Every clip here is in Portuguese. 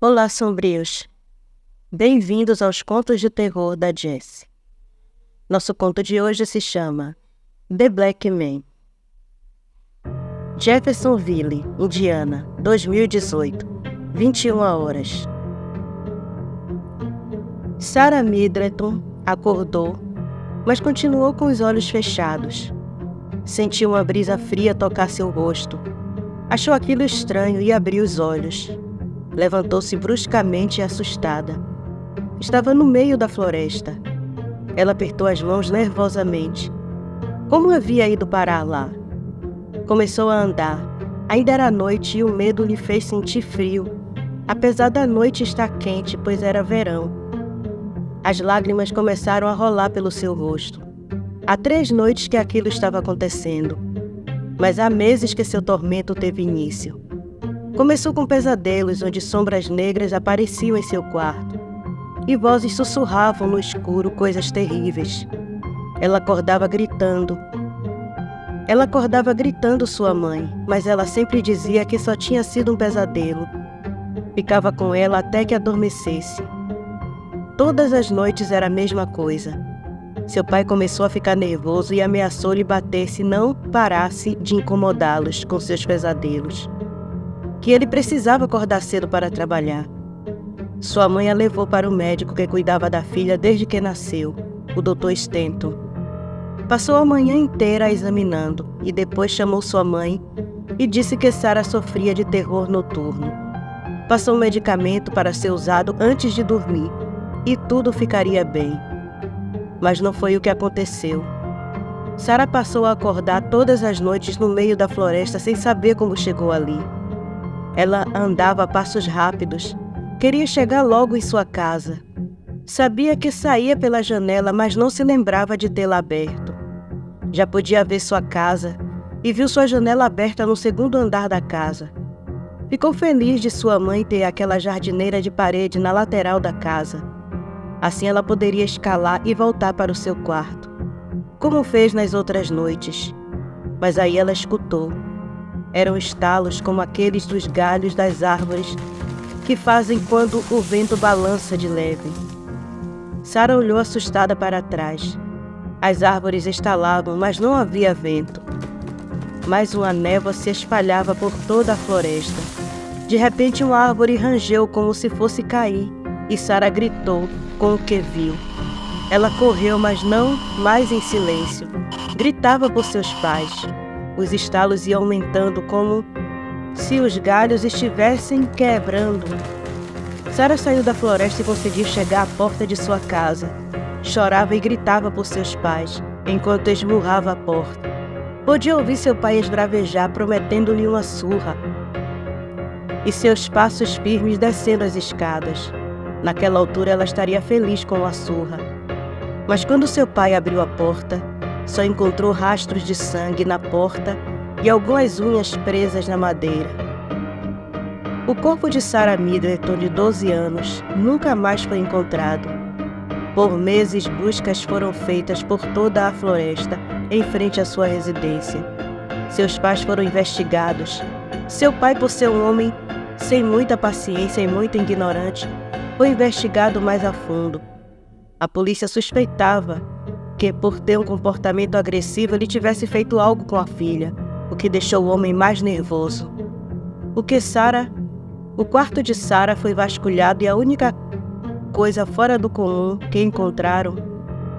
Olá, sombrios! Bem-vindos aos Contos de Terror da Jessie. Nosso conto de hoje se chama The Black Man. Jeffersonville, Indiana, 2018, 21 horas. Sarah Middleton acordou, mas continuou com os olhos fechados. Sentiu uma brisa fria tocar seu rosto. Achou aquilo estranho e abriu os olhos. Levantou-se bruscamente e assustada. Estava no meio da floresta. Ela apertou as mãos nervosamente. Como havia ido parar lá? Começou a andar. Ainda era noite e o medo lhe fez sentir frio, apesar da noite estar quente, pois era verão. As lágrimas começaram a rolar pelo seu rosto. Há 3 noites que aquilo estava acontecendo, mas há meses que seu tormento teve início. Começou com pesadelos onde sombras negras apareciam em seu quarto e vozes sussurravam no escuro coisas terríveis. Ela acordava gritando sua mãe, mas ela sempre dizia que só tinha sido um pesadelo. Ficava com ela até que adormecesse. Todas as noites era a mesma coisa. Seu pai começou a ficar nervoso e ameaçou lhe bater se não parasse de incomodá-los com seus pesadelos. Que ele precisava acordar cedo para trabalhar. Sua mãe a levou para o médico que cuidava da filha desde que nasceu, o Dr. Stanton. Passou a manhã inteira a examinando e depois chamou sua mãe e disse que Sarah sofria de terror noturno. Passou um medicamento para ser usado antes de dormir e tudo ficaria bem. Mas não foi o que aconteceu. Sarah passou a acordar todas as noites no meio da floresta sem saber como chegou ali. Ela andava a passos rápidos. Queria chegar logo em sua casa. Sabia que saía pela janela, mas não se lembrava de tê-la aberto. Já podia ver sua casa e viu sua janela aberta no 2º andar da casa. Ficou feliz de sua mãe ter aquela jardineira de parede na lateral da casa. Assim ela poderia escalar e voltar para o seu quarto, como fez nas outras noites. Mas aí ela escutou. Eram estalos como aqueles dos galhos das árvores que fazem quando o vento balança de leve. Sarah olhou assustada para trás. As árvores estalavam, mas não havia vento. Mais uma névoa se espalhava por toda a floresta. De repente uma árvore rangeu como se fosse cair, e Sarah gritou com o que viu. Ela correu, mas não mais em silêncio. Gritava por seus pais. Os estalos iam aumentando como se os galhos estivessem quebrando. Sarah saiu da floresta e conseguiu chegar à porta de sua casa. Chorava e gritava por seus pais, enquanto esmurrava a porta. Podia ouvir seu pai esbravejar, prometendo-lhe uma surra, e seus passos firmes descendo as escadas. Naquela altura ela estaria feliz com a surra. Mas quando seu pai abriu a porta, só encontrou rastros de sangue na porta e algumas unhas presas na madeira. O corpo de Sarah Middleton, de 12 anos, nunca mais foi encontrado. Por meses, buscas foram feitas por toda a floresta, em frente à sua residência. Seus pais foram investigados. Seu pai, por ser um homem sem muita paciência e muito ignorante, foi investigado mais a fundo. A polícia suspeitava que, por ter um comportamento agressivo, ele tivesse feito algo com a filha, o que deixou o homem mais nervoso. O quarto de Sarah foi vasculhado e a única coisa fora do comum que encontraram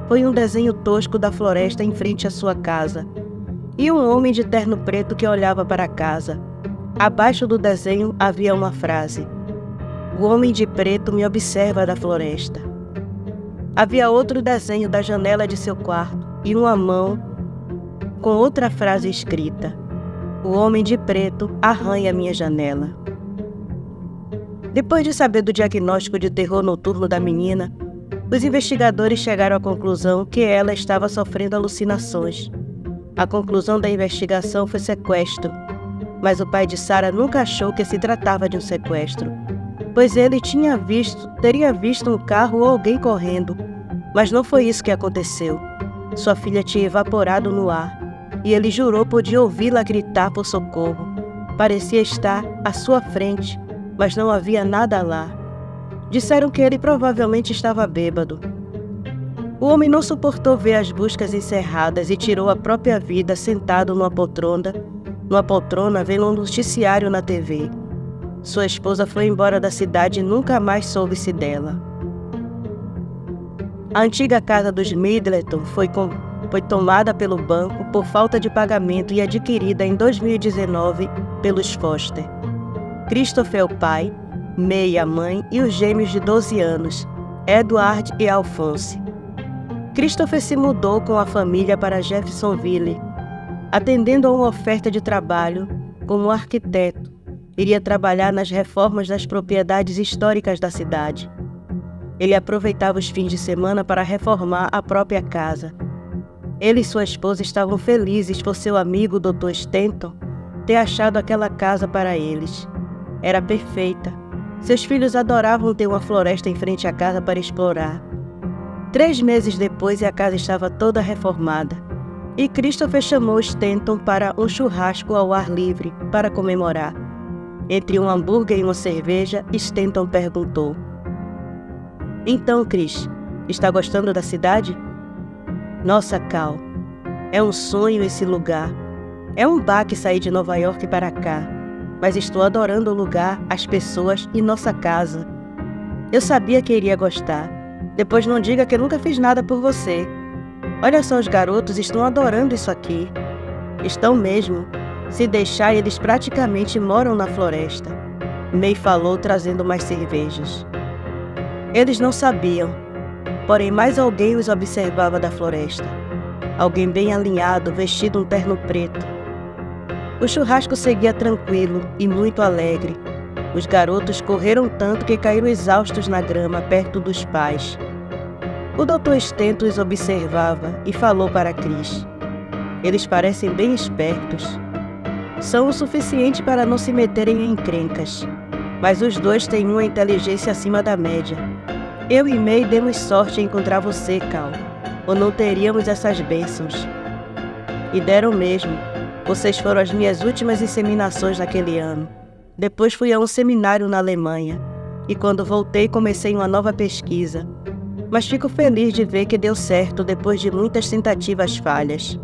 foi um desenho tosco da floresta em frente à sua casa e um homem de terno preto que olhava para a casa. Abaixo do desenho havia uma frase: "O homem de preto me observa da floresta." Havia outro desenho da janela de seu quarto e uma mão com outra frase escrita: "O homem de preto arranha minha janela." Depois de saber do diagnóstico de terror noturno da menina, os investigadores chegaram à conclusão que ela estava sofrendo alucinações. A conclusão da investigação foi sequestro, mas o pai de Sarah nunca achou que se tratava de um sequestro, pois ele teria visto um carro ou alguém correndo, mas não foi isso que aconteceu. Sua filha tinha evaporado no ar, e ele jurou podia ouvi-la gritar por socorro. Parecia estar à sua frente, mas não havia nada lá. Disseram que ele provavelmente estava bêbado. O homem não suportou ver as buscas encerradas e tirou a própria vida sentado numa poltrona vendo um noticiário na TV. Sua esposa foi embora da cidade e nunca mais soube-se dela. A antiga casa dos Middleton foi tomada pelo banco por falta de pagamento e adquirida em 2019 pelos Foster. Christopher é o pai, May a mãe e os gêmeos de 12 anos, Edward e Alphonse. Christopher se mudou com a família para Jeffersonville, atendendo a uma oferta de trabalho como arquiteto. Iria trabalhar nas reformas das propriedades históricas da cidade. Ele aproveitava os fins de semana para reformar a própria casa. Ele e sua esposa estavam felizes por seu amigo Dr. Stanton ter achado aquela casa para eles. Era perfeita. Seus filhos adoravam ter uma floresta em frente à casa para explorar. 3 meses depois, a casa estava toda reformada. E Christopher chamou Stanton para um churrasco ao ar livre para comemorar. Entre um hambúrguer e uma cerveja, Stanton perguntou: "Então, Chris, está gostando da cidade?" "Nossa, Cal, é um sonho esse lugar. É um baque sair de Nova York para cá, mas estou adorando o lugar, as pessoas e nossa casa. Eu sabia que iria gostar. Depois não diga que eu nunca fiz nada por você. Olha só, os garotos estão adorando isso aqui." "Estão mesmo. Se deixar, eles praticamente moram na floresta." May falou, trazendo mais cervejas. Eles não sabiam, porém mais alguém os observava da floresta. Alguém bem alinhado, vestido um terno preto. O churrasco seguia tranquilo e muito alegre. Os garotos correram tanto que caíram exaustos na grama perto dos pais. O Dr. Stanton os observava e falou para Chris: "Eles parecem bem espertos. São o suficiente para não se meterem em encrencas, mas os dois têm uma inteligência acima da média. Eu e May demos sorte em encontrar você, Cal, ou não teríamos essas bênçãos." "E deram mesmo. Vocês foram as minhas últimas inseminações naquele ano. Depois fui a um seminário na Alemanha, e quando voltei comecei uma nova pesquisa. Mas fico feliz de ver que deu certo depois de muitas tentativas falhas."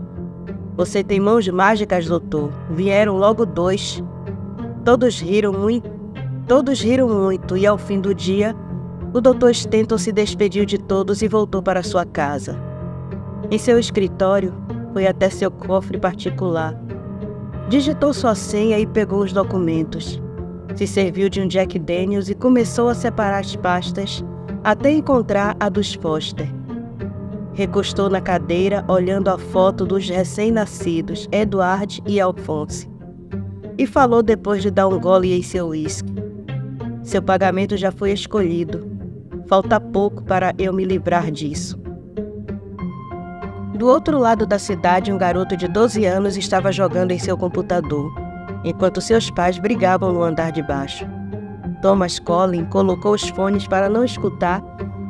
"Você tem mãos mágicas, doutor. Vieram logo 2. Todos riram muito e ao fim do dia, o Dr. Stanton se despediu de todos e voltou para sua casa. Em seu escritório, foi até seu cofre particular. Digitou sua senha e pegou os documentos. Se serviu de um Jack Daniels e começou a separar as pastas até encontrar a dos Foster. Recostou na cadeira, olhando a foto dos recém-nascidos, Edward e Alphonse, e falou depois de dar um gole em seu uísque: "Seu pagamento já foi escolhido. Falta pouco para eu me livrar disso." Do outro lado da cidade, um garoto de 12 anos estava jogando em seu computador, enquanto seus pais brigavam no andar de baixo. Thomas Collin colocou os fones para não escutar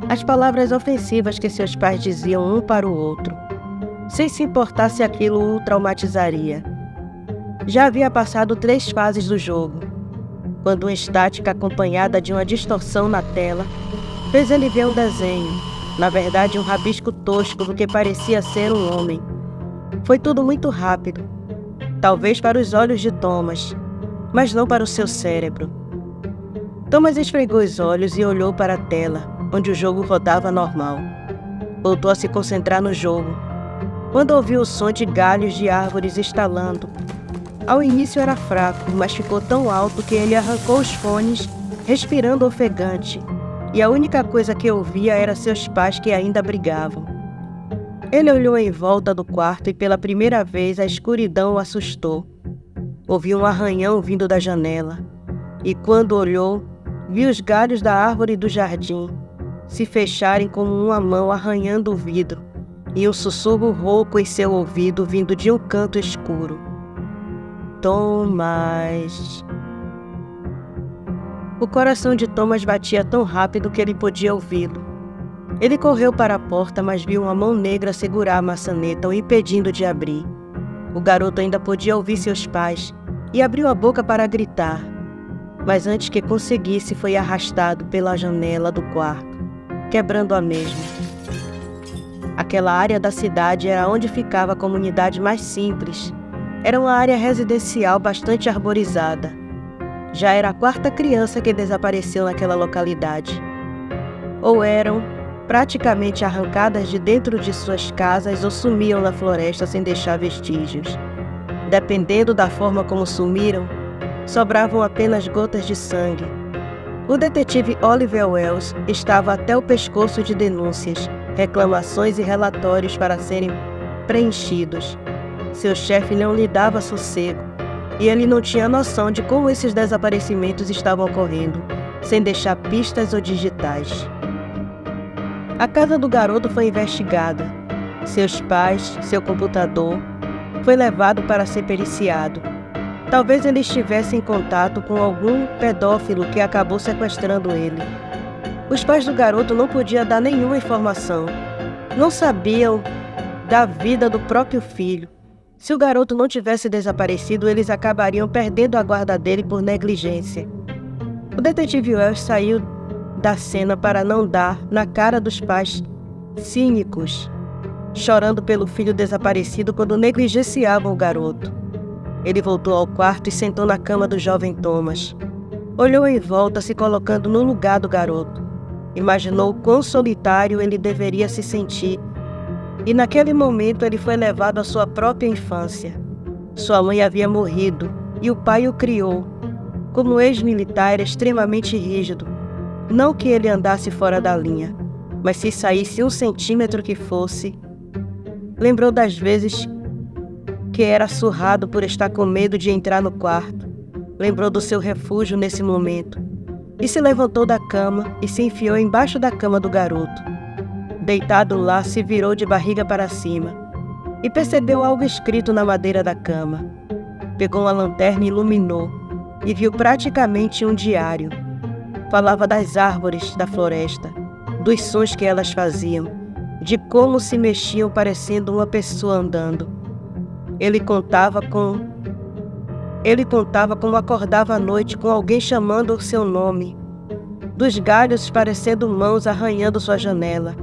as palavras ofensivas que seus pais diziam um para o outro, sem se importar se aquilo o traumatizaria. Já havia passado 3 fases do jogo, quando uma estática acompanhada de uma distorção na tela fez ele ver um desenho, na verdade um rabisco tosco do que parecia ser um homem. Foi tudo muito rápido, talvez para os olhos de Thomas, mas não para o seu cérebro. Thomas esfregou os olhos e olhou para a tela, onde o jogo rodava normal. Voltou a se concentrar no jogo, quando ouviu o som de galhos de árvores estalando. Ao início era fraco, mas ficou tão alto que ele arrancou os fones, respirando ofegante, e a única coisa que ouvia era seus pais que ainda brigavam. Ele olhou em volta do quarto e pela primeira vez a escuridão o assustou. Ouviu um arranhão vindo da janela, e quando olhou, viu os galhos da árvore do jardim se fecharem como uma mão arranhando o vidro, e um sussurro rouco em seu ouvido vindo de um canto escuro: "Thomas." O coração de Thomas batia tão rápido que ele podia ouvi-lo. Ele correu para a porta, mas viu uma mão negra segurar a maçaneta, o impedindo de abrir. O garoto ainda podia ouvir seus pais e abriu a boca para gritar. mas antes que conseguisse foi arrastado pela janela do quarto, quebrando a mesma. Aquela área da cidade era onde ficava a comunidade mais simples. Era uma área residencial bastante arborizada. Já era a quarta criança que desapareceu naquela localidade. Ou eram praticamente arrancadas de dentro de suas casas ou sumiam na floresta sem deixar vestígios. Dependendo da forma como sumiram, sobravam apenas gotas de sangue. O detetive Oliver Wells estava até o pescoço de denúncias, reclamações e relatórios para serem preenchidos. Seu chefe não lhe dava sossego, e ele não tinha noção de como esses desaparecimentos estavam ocorrendo, sem deixar pistas ou digitais. A casa do garoto foi investigada. Seus pais, seu computador, foi levado para ser periciado. Talvez ele estivesse em contato com algum pedófilo que acabou sequestrando ele. Os pais do garoto não podiam dar nenhuma informação. Não sabiam da vida do próprio filho. Se o garoto não tivesse desaparecido, eles acabariam perdendo a guarda dele por negligência. O detetive Wells saiu da cena para não dar na cara dos pais cínicos, chorando pelo filho desaparecido quando negligenciavam o garoto. Ele voltou ao quarto e sentou na cama do jovem Thomas. Olhou em volta, se colocando no lugar do garoto. Imaginou quão solitário ele deveria se sentir. E naquele momento ele foi levado à sua própria infância. Sua mãe havia morrido e o pai o criou. Como ex-militar, era extremamente rígido. Não que ele andasse fora da linha, mas se saísse 1 centímetro que fosse. Lembrou das vezes que era surrado por estar com medo de entrar no quarto. Lembrou do seu refúgio nesse momento. E se levantou da cama e se enfiou embaixo da cama do garoto. Deitado lá, se virou de barriga para cima e percebeu algo escrito na madeira da cama. Pegou uma lanterna e iluminou e viu praticamente um diário. Falava das árvores da floresta, dos sons que elas faziam, de como se mexiam parecendo uma pessoa andando. Ele contava como acordava à noite com alguém chamando o seu nome, dos galhos parecendo mãos arranhando sua janela,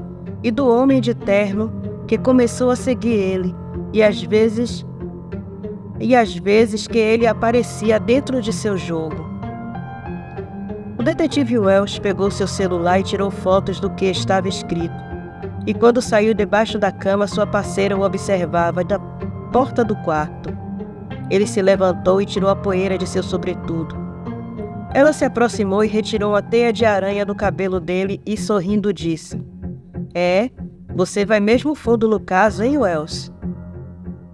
e do homem de terno que começou a seguir ele, e às vezes que ele aparecia dentro de seu jogo. O detetive Wells pegou seu celular e tirou fotos do que estava escrito, e quando saiu debaixo da cama, sua parceira o observava da porta do quarto. Ele se levantou e tirou a poeira de seu sobretudo. Ela se aproximou e retirou uma teia de aranha do cabelo dele e, sorrindo, disse: "É, você vai mesmo fundo no caso, hein, Wells?"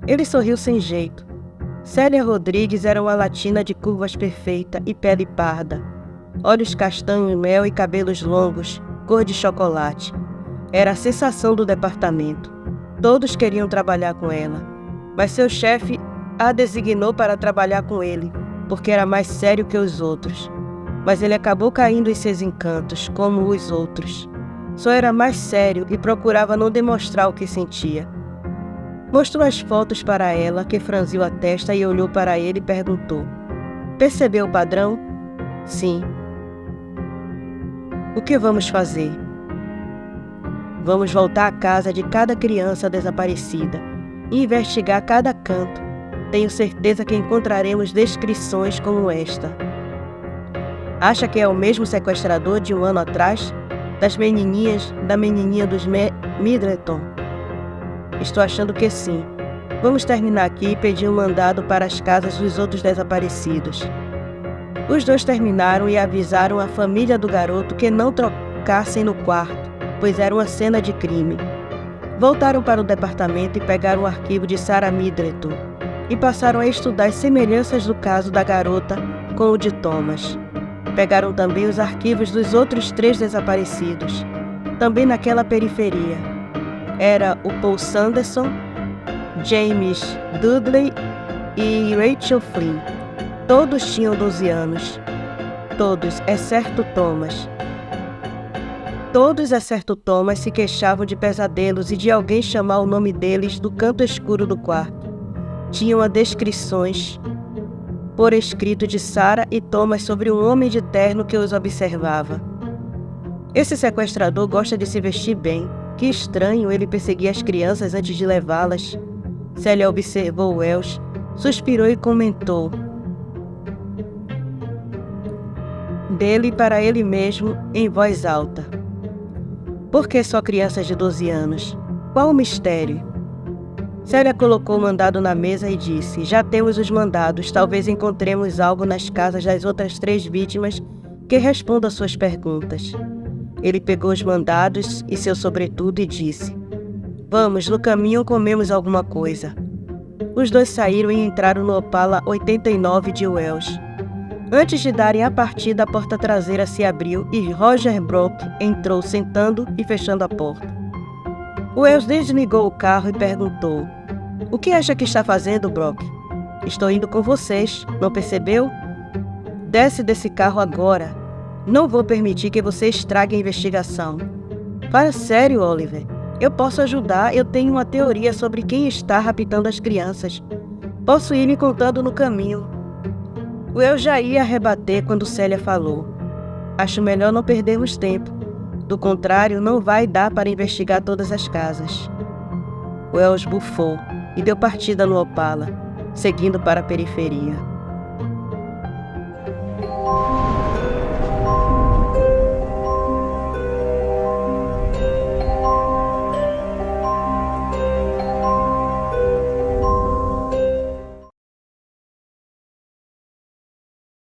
Ele sorriu sem jeito. Célia Rodrigues era uma latina de curvas perfeita e pele parda, olhos castanho-mel e cabelos longos, cor de chocolate. Era a sensação do departamento. Todos queriam trabalhar com ela, mas seu chefe a designou para trabalhar com ele, porque era mais sério que os outros. Mas ele acabou caindo em seus encantos, como os outros. Só era mais sério e procurava não demonstrar o que sentia. Mostrou as fotos para ela, que franziu a testa e olhou para ele e perguntou: "Percebeu o padrão?" "Sim." "O que vamos fazer?" "Vamos voltar à casa de cada criança desaparecida e investigar cada canto. Tenho certeza que encontraremos descrições como esta." "Acha que é o mesmo sequestrador de 1 ano atrás? Da menininha dos Middleton?" "Estou achando que sim. Vamos terminar aqui e pedir um mandado para as casas dos outros desaparecidos." Os dois terminaram e avisaram a família do garoto que não trocassem no quarto, pois era uma cena de crime. Voltaram para o departamento e pegaram o arquivo de Sarah Middleton e passaram a estudar as semelhanças do caso da garota com o de Thomas. Pegaram também os arquivos dos outros 3 desaparecidos, também naquela periferia. Era o Paul Sanderson, James Dudley e Rachel Flynn. Todos tinham 12 anos. Todos, exceto Thomas. Todos, exceto Thomas, se queixavam de pesadelos e de alguém chamar o nome deles do canto escuro do quarto. Tinham as descrições. por escrito de Sarah e Thomas sobre um homem de terno que os observava. Esse sequestrador gosta de se vestir bem. Que estranho ele perseguir as crianças antes de levá-las. Célia observou Wells, suspirou e comentou. Dele para ele mesmo, em voz alta. Por que só crianças de 12 anos? Qual o mistério? Célia colocou o mandado na mesa e disse, já temos os mandados, talvez encontremos algo nas casas das outras 3 vítimas que responda às suas perguntas. Ele pegou os mandados e seu sobretudo e disse, vamos, no caminho comemos alguma coisa. Os 2 saíram e entraram no Opala 89 de Wells. Antes de darem a partida, a porta traseira se abriu e Roger Brock entrou sentando e fechando a porta. Wells desligou o carro e perguntou, o que acha que está fazendo, Brock? Estou indo com vocês, não percebeu? Desce desse carro agora. Não vou permitir que você estrague a investigação. Fala sério, Oliver. Eu posso ajudar, eu tenho uma teoria sobre quem está raptando as crianças. Posso ir lhe contando no caminho. Eu já ia rebater quando Célia falou. Acho melhor não perdermos tempo. Do contrário, não vai dar para investigar todas as casas. Wells bufou e deu partida no Opala, seguindo para a periferia.